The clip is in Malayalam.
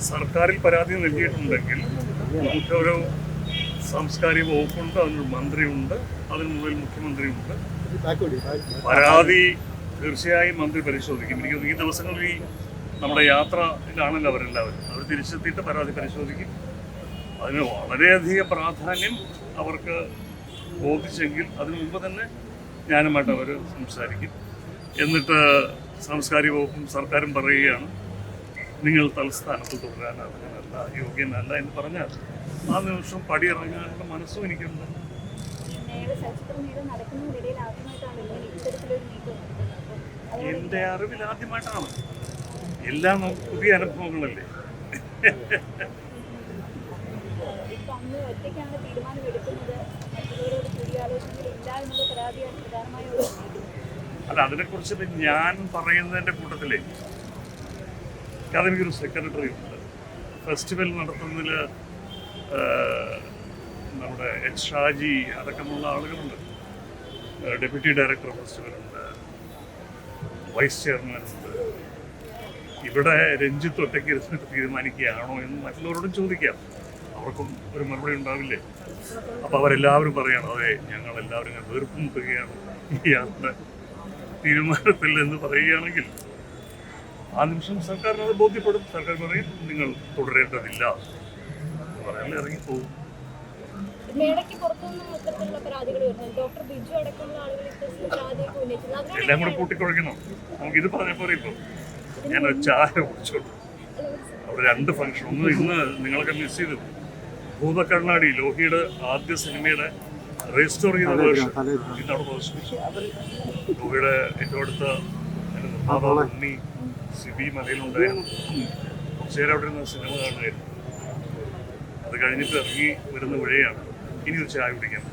സർക്കാരിൽ പരാതി നൽകിയിട്ടുണ്ടെങ്കിൽ ഓരോ സാംസ്കാരിക വകുപ്പുണ്ട്, അതിനൊരു മന്ത്രിയുണ്ട്, അതിന് മുകളിൽ മുഖ്യമന്ത്രിയുണ്ട്. പരാതി തീർച്ചയായും മന്ത്രി പരിശോധിക്കും. എനിക്ക് ഈ ദിവസങ്ങളിൽ നമ്മുടെ യാത്രയിലാണല്ലോ അവരെല്ലാവരും. അവർ തിരിച്ചെത്തിയിട്ട് പരാതി പരിശോധിക്കും. അതിന് വളരെയധികം പ്രാധാന്യം അവർക്ക് ബോധിച്ചെങ്കിൽ അതിനു മുമ്പ് തന്നെ ഞാനുമായിട്ട് അവർ സംസാരിക്കും. എന്നിട്ട് സാംസ്കാരിക വകുപ്പും സർക്കാരും പറയുകയാണ് നിങ്ങൾ തലസ്ഥാനത്ത് തുടരാൻ അർഹനല്ല, യോഗ്യനല്ല എന്ന് പറഞ്ഞാൽ ആ നിമിഷം പടിയിറങ്ങാനുള്ള മനസ്സും എനിക്കുണ്ട്. എൻ്റെ അറിവിൽ ആദ്യമായിട്ടാണ്. എല്ലാം നമുക്ക് പുതിയ അനുഭവങ്ങളല്ലേ. അല്ല, അതിനെക്കുറിച്ച് ഞാൻ പറയുന്നതിൻ്റെ കൂട്ടത്തിലേ അതെനിക്കൊരു സെക്രട്ടറി ഉണ്ട്. ഫെസ്റ്റിവൽ നടത്തുന്നതിൽ നമ്മുടെ എച്ച് ഷാജി അടക്കമുള്ള ആളുകളുണ്ട്. ഡെപ്യൂട്ടി ഡയറക്ടർ ഫെസ്റ്റിവലുണ്ട്, വൈസ് ചെയർമാനുണ്ട്. ഇവിടെ രഞ്ജിത്ത് ഒറ്റയ്ക്ക് ഇരുന്നിട്ട് തീരുമാനിക്കുകയാണോ എന്ന് മറ്റുള്ളവരോടും ചോദിക്കാം. അവർക്കും ഒരു മറുപടി ഉണ്ടാവില്ലേ? അപ്പോൾ അവരെല്ലാവരും പറയണം അതെ ഞങ്ങളെല്ലാവരും ഇങ്ങനെ വീർപ്പുമുട്ടുകയാണ് ഇയാളുടെ തീരുമാനത്തിൽ എന്ന് പറയുകയാണെങ്കിൽ ആ നിമിഷം സർക്കാരിന് അത് ബോധ്യപ്പെടും. സർക്കാർ പറയും നിങ്ങൾ തുടരേണ്ടതില്ല എന്ന് പറയാൻ ഇറങ്ങിപ്പോകും. എല്ലാം കൂടെ കൂട്ടിക്കുഴയ്ക്കണം. നമുക്കിത് പറഞ്ഞപ്പോൾ ഇപ്പം ഞാൻ ചായ കുടിച്ചോളൂ. അവിടെ 2 ഫംഗ്ഷൻ. ഒന്ന് ഇന്ന് നിങ്ങളൊക്കെ മിസ് ചെയ്തു. ഭൂതക്കണ്ണാടി ലോഹിയുടെ ആദ്യ സിനിമയുടെ റീസ്റ്റോർ ചെയ്ത വേർഷൻ ഇന്നവിടെ പ്രദർശിപ്പിച്ചു. ലോഹിയുടെ ഏറ്റവും അടുത്ത ഉണ്ണി സിബി മലയിലുണ്ടായിരുന്നു. കുറച്ചു നേരം അവിടെ ഇരുന്ന സിനിമ കാണുകയായിരുന്നു. അത് കഴിഞ്ഞിട്ട് ഇറങ്ങി വരുന്ന വഴിയാണ് ഇനി ഒരു ചായ കുടിക്കാൻ.